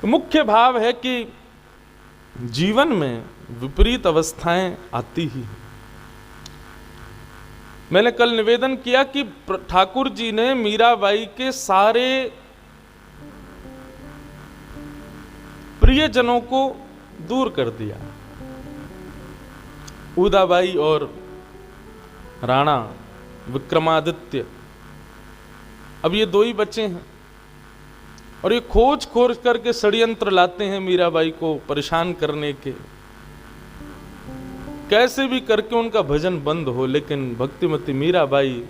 मुख्य भाव है कि जीवन में विपरीत अवस्थाएं आती ही हैं। मैंने कल निवेदन किया कि ठाकुर जी ने मीराबाई के सारे प्रियजनों को दूर कर दिया। उदाबाई और राणा विक्रमादित्य, अब ये दो ही बचे हैं और ये खोज खोज करके षड्यंत्र लाते हैं मीराबाई को परेशान करने के, कैसे भी करके उनका भजन बंद हो। लेकिन भक्तिमती मीराबाई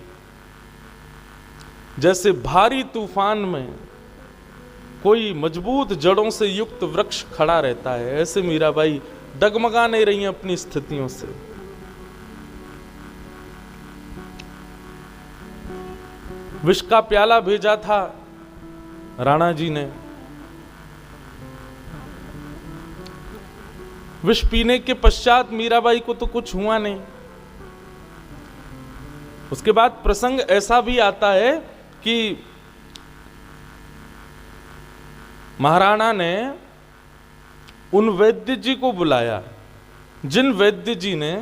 जैसे भारी तूफान में कोई मजबूत जड़ों से युक्त वृक्ष खड़ा रहता है, ऐसे मीराबाई डगमगा नहीं रही अपनी स्थितियों से। विष का प्याला भेजा था राणा जी ने, विष पीने के पश्चात मीराबाई को तो कुछ हुआ नहीं। उसके बाद प्रसंग ऐसा भी आता है कि महाराणा ने उन वैद्य जी को बुलाया जिन वैद्य जी ने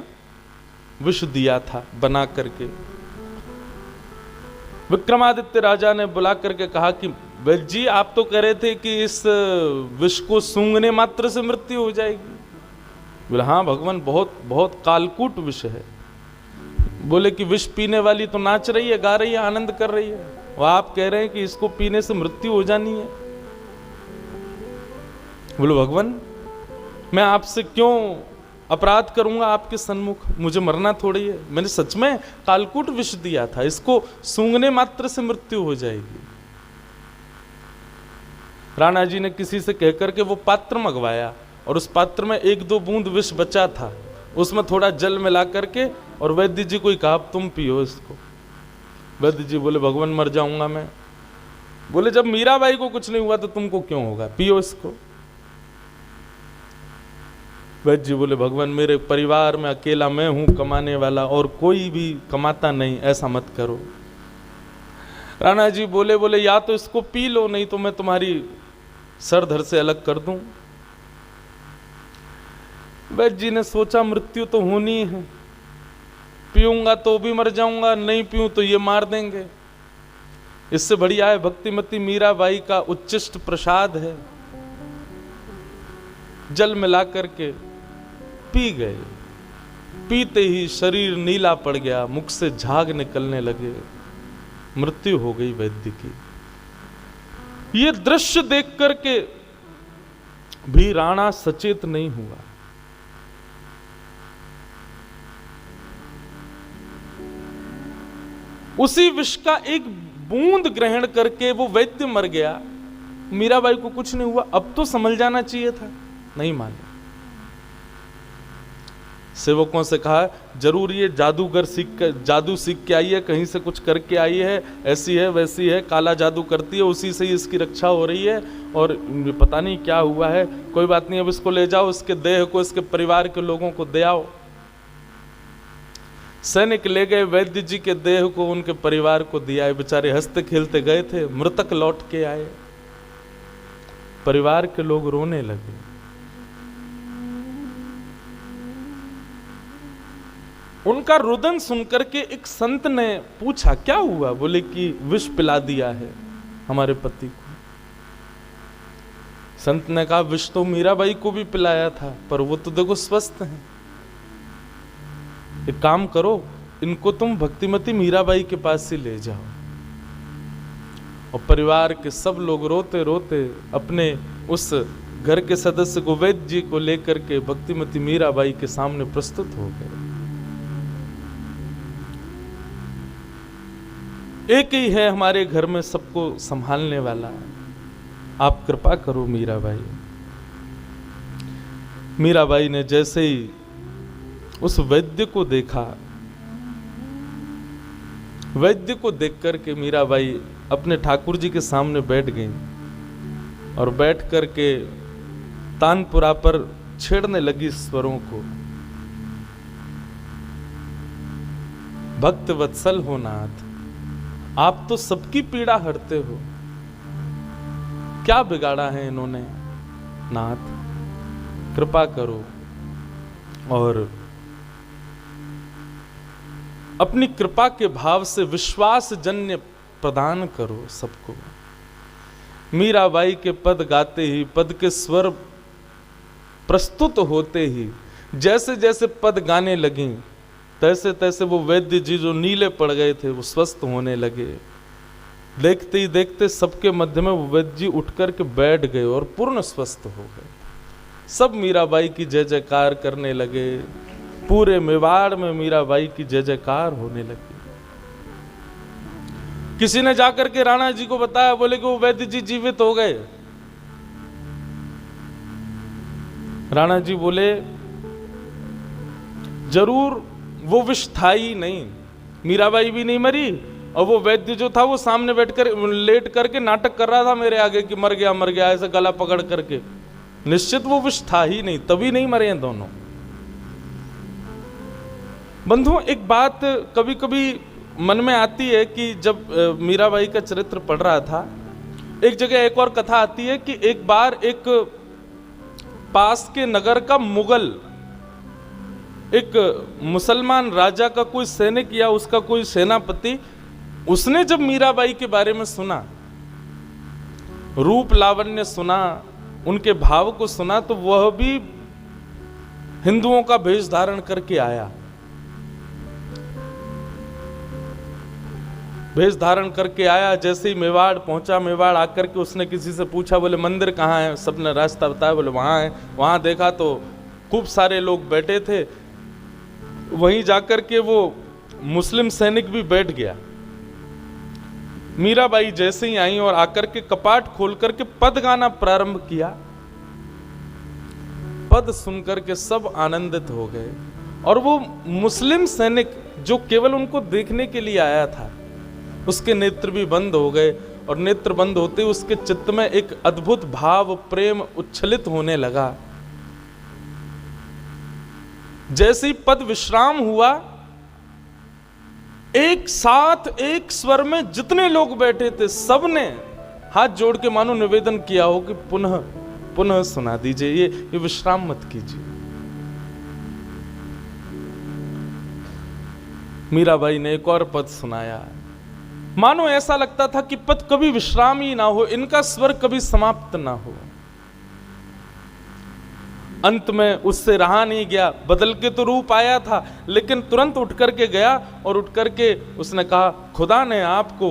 विष दिया था बना करके। विक्रमादित्य राजा ने बुला करके कहा कि वैद्य जी, आप तो कह रहे थे कि इस विष को सूंघने मात्र से मृत्यु हो जाएगी। बोले हाँ भगवान, बहुत बहुत कालकूट विष है। बोले कि विष पीने वाली तो नाच रही है, गा रही है, आनंद कर रही है, और आप कह रहे हैं कि इसको पीने से मृत्यु हो जानी है। बोलो भगवान, मैं आपसे क्यों अपराध करूंगा आपके सन्मुख, मुझे मरना थोड़ी है। मैंने सच में कालकूट विष दिया था, इसको सूंघने मात्र से मृत्यु हो जाएगी। राणा जी ने किसी से कहकर के वो पात्र मंगवाया और उस पात्र में 1-2 बूंद विष बचा था, उसमें थोड़ा जल मिला करके और वैद्य जी को ही कहा तुम पियो इसको। वैद्य जी बोले भगवान मर जाऊंगा मैं। बोले जब मीराबाई को कुछ नहीं हुआ तो तुमको क्यों होगा, पियो इसको। वैद्य जी बोले भगवान, मेरे परिवार में अकेला मैं हूं कमाने वाला और कोई भी कमाता नहीं, ऐसा मत करो। राणा जी बोले या तो इसको पी लो, नहीं तो मैं तुम्हारी सर धड़ से अलग कर दूं। वैद्य जी ने सोचा मृत्यु तो होनी है, पीऊंगा तो भी मर जाऊंगा, नहीं पीऊं तो ये मार देंगे। इससे बढ़िया है भक्तिमती मीराबाई का उच्चिष्ट प्रसाद है, जल मिला करके पी गए। पीते ही शरीर नीला पड़ गया, मुख से झाग निकलने लगे, मृत्यु हो गई वैद्य की। ये दृश्य देख करके भी राणा सचेत नहीं हुआ। उसी विष का एक बूंद ग्रहण करके वो वैद्य मर गया, मीराबाई को कुछ नहीं हुआ। अब तो समझ जाना चाहिए था, नहीं माने। सेवकों से कहा जरूर ये जादूगर जादू सीख के आई है, कहीं से कुछ करके आई है, ऐसी है वैसी है, काला जादू करती है, उसी से ही इसकी रक्षा हो रही है और पता नहीं क्या हुआ है। कोई बात नहीं, अब इसको ले जाओ, इसके देह को इसके परिवार के लोगों को दे आओ। सैनिक ले गए वैद्य जी के देह को, उनके परिवार को दिया। बेचारे हंसते खेलते गए थे, मृतक लौट के आए, परिवार के लोग रोने लगे। उनका रुदन सुनकर के एक संत ने पूछा क्या हुआ। बोले कि विष पिला दिया है हमारे पति को। संत ने कहा विष तो मीराबाई को भी पिलाया था, पर वो तो देखो स्वस्थ हैं। एक काम करो, इनको तुम भक्तिमती मीराबाई के पास से ले जाओ। और परिवार के सब लोग रोते रोते अपने उस घर के सदस्य को, वैद्य जी को लेकर के भक्तिमती मीराबाई के सामने प्रस्तुत हो गए। एक ही है हमारे घर में सबको संभालने वाला, आप कृपा करो मीराबाई। मीराबाई ने जैसे ही उस वैद्य को देखा, वैद्य को देख करके मीराबाई अपने ठाकुर जी के सामने बैठ गई और बैठ करके तानपुरा पर छेड़ने लगी स्वरों को। भक्त वत्सल हो नाथ, आप तो सबकी पीड़ा हरते हो, क्या बिगाड़ा है इन्होंने, नाथ कृपा करो और अपनी कृपा के भाव से विश्वास जन्य प्रदान करो सबको। मीराबाई के पद गाते ही, पद के स्वर प्रस्तुत होते ही, जैसे जैसे पद गाने लगी तैसे तैसे वो वैद्य जी जो नीले पड़ गए थे वो स्वस्थ होने लगे। देखते ही देखते सबके मध्य में वो वैद्य जी उठ कर के बैठ गए और पूर्ण स्वस्थ हो गए। सब मीराबाई की जय जयकार करने लगे। पूरे मेवाड़ में मीराबाई की जय जयकार होने लगी। किसी ने जाकर के राणा जी को बताया, बोले कि वो वैद्य जी जीवित हो गए। राणा जी बोले जरूर वो विष था ही नहीं, मीराबाई भी नहीं मरी और वो वैद्य जो था वो सामने बैठकर लेट करके नाटक कर रहा था मेरे आगे कि मर गया ऐसे गला पकड़ करके। निश्चित वो विष था ही नहीं, तभी नहीं मरे हैं दोनों। बंधुओं, एक बात कभी कभी मन में आती है कि जब मीराबाई का चरित्र पढ़ रहा था, एक जगह एक और कथा आती है कि एक बार एक पास के नगर का मुगल, एक मुसलमान राजा का कोई सैनिक या उसका कोई सेनापति, उसने जब मीराबाई के बारे में सुना, रूप लावण्य सुना, उनके भाव को सुना, तो वह भी हिंदुओं का भेष धारण करके आया। भेष धारण करके आया, जैसे ही मेवाड़ पहुंचा, मेवाड़ आकर के उसने किसी से पूछा, बोले मंदिर कहाँ है? सबने रास्ता बताया, बोले वहां है। वहां देखा तो खूब सारे लोग बैठे थे। वहीं जाकर के वो मुस्लिम सैनिक भी बैठ गया। मीराबाई जैसे ही आई और आकर के कपाट खोल करके पद गाना प्रारंभ किया। पद सुनकर के सब आनंदित हो गए और वो मुस्लिम सैनिक जो केवल उनको देखने के लिए आया था, उसके नेत्र भी बंद हो गए और नेत्र बंद होते उसके चित्त में एक अद्भुत भाव प्रेम उच्छलित होने लगा। जैसे ही पद विश्राम हुआ, एक साथ एक स्वर में जितने लोग बैठे थे सबने हाथ जोड़ के मानो निवेदन किया हो कि पुनः पुनः सुना दीजिए, ये विश्राम मत कीजिए। मीराबाई ने एक और पद सुनाया। मानो ऐसा लगता था कि पद कभी विश्राम ही ना हो, इनका स्वर कभी समाप्त ना हो। अंत में उससे रहा नहीं गया, बदल के तो रूप आया था, लेकिन तुरंत उठ करके गया और उठ करके उसने कहा, खुदा ने आपको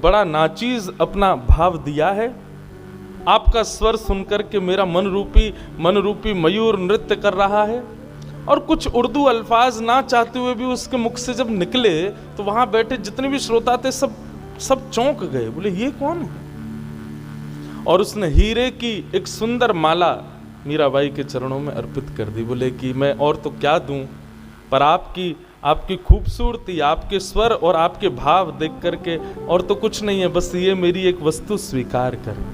बड़ा नाचीज अपना भाव दिया है। आपका स्वर सुनकर के मेरा मन रूपी मयूर नृत्य कर रहा है। और कुछ उर्दू अल्फाज ना चाहते हुए भी उसके मुख से जब निकले तो वहां बैठे जितने भी श्रोता थे सब चौंक गए, बोले ये कौन है? और उसने हीरे की एक सुंदर माला मीराबाई के चरणों में अर्पित कर दी। बोले कि मैं और तो क्या दूं, पर आपकी खूबसूरती, आपके स्वर और आपके भाव देख करके और तो कुछ नहीं है, बस ये मेरी एक वस्तु स्वीकार करें।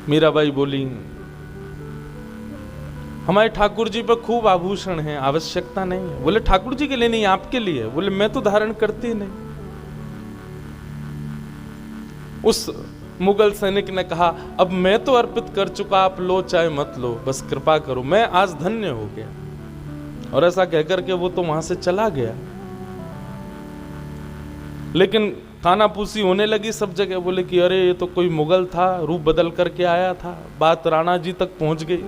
मीराबाई बोली, हमारे ठाकुर जी पर खूब आभूषण हैं, आवश्यकता नहीं है। बोले ठाकुर जी के लिए नहीं, आपके लिए। बोले मैं तो धारण करती नहीं। उस मुगल सैनिक ने कहा, अब मैं तो अर्पित कर चुका, आप लो चाहे मत लो, बस कृपा करो, मैं आज धन्य हो गया। और ऐसा कहकर के वो तो वहां से चला गया। लेकिन कानापूसी होने लगी सब जगह। बोले कि अरे ये तो कोई मुगल था, रूप बदल करके आया था। बात राणा जी तक पहुंच गई।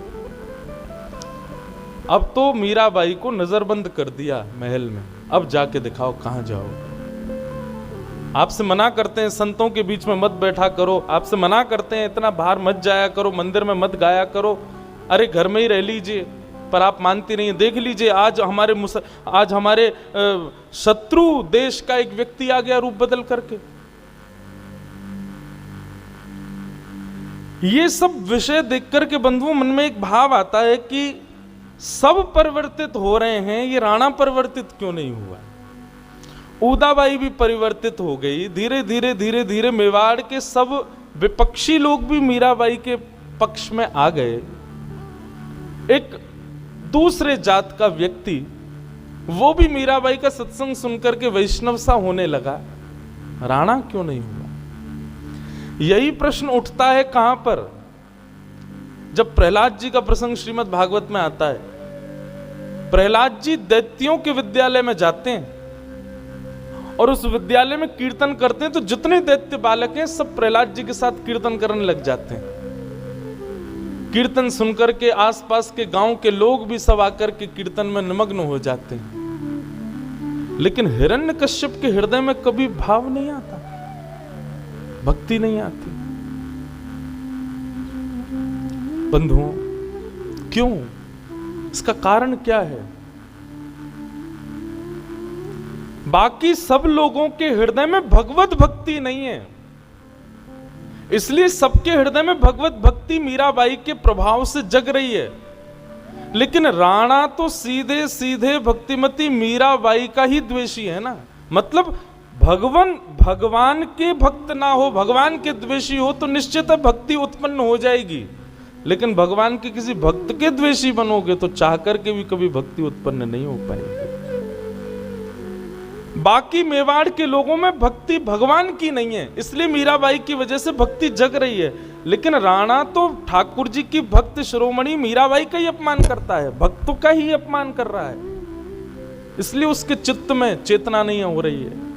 अब तो मीराबाई को नजरबंद कर दिया महल में, अब जाके दिखाओ कहां जाओ। आपसे मना करते हैं संतों के बीच में मत बैठा करो, आपसे मना करते हैं इतना बाहर मत जाया करो, मंदिर में मत गाया करो, अरे घर में ही रह लीजिए, पर आप मानती नहीं। देख लीजिए आज हमारे शत्रु देश का एक व्यक्ति आ गया रूप बदल करके। ये सब विषय देख करके बंधुओं मन में एक भाव आता है कि सब परिवर्तित हो रहे हैं, ये राणा परिवर्तित क्यों नहीं हुआ? उदाबाई भी परिवर्तित हो गई। धीरे धीरे मेवाड़ के सब विपक्षी लोग भी मीराबाई के पक्ष में आ गए। एक दूसरे जात का व्यक्ति वो भी मीराबाई का सत्संग सुनकर के वैष्णव सा होने लगा। राणा क्यों नहीं हुआ? यही प्रश्न उठता है कहां पर, जब प्रहलाद जी का प्रसंग श्रीमद् भागवत में आता है। प्रहलाद जी दैत्यों के विद्यालय में जाते हैं और उस विद्यालय में कीर्तन करते हैं, तो जितने दैत्य बालक हैं सब प्रहलाद जी के साथ कीर्तन करने लग जाते हैं। कीर्तन सुनकर के आसपास के गांव के लोग भी सब आकर के कीर्तन में निमग्न हो जाते हैं, लेकिन हिरण्यकश्यप के हृदय में कभी भाव नहीं आता, भक्ति नहीं आती। बंधुओं, क्यों? इसका कारण क्या है? बाकी सब लोगों के हृदय में भगवत भक्ति नहीं है, इसलिए सबके हृदय में भगवत भक्ति मीराबाई के प्रभाव से जग रही है। लेकिन राणा तो सीधे सीधे भक्तिमती मीराबाई का ही द्वेषी है ना। मतलब भगवान के भक्त ना हो, भगवान के द्वेषी हो तो निश्चित है भक्ति उत्पन्न हो जाएगी, लेकिन भगवान के किसी भक्त के द्वेषी बनोगे तो चाह करके भी कभी भक्ति उत्पन्न नहीं हो पाएगी। बाकी मेवाड़ के लोगों में भक्ति भगवान की नहीं है, इसलिए मीराबाई की वजह से भक्ति जग रही है। लेकिन राणा तो ठाकुर जी की भक्त शिरोमणि मीराबाई का ही अपमान करता है, भक्तों का ही अपमान कर रहा है, इसलिए उसके चित्त में चेतना नहीं हो रही है।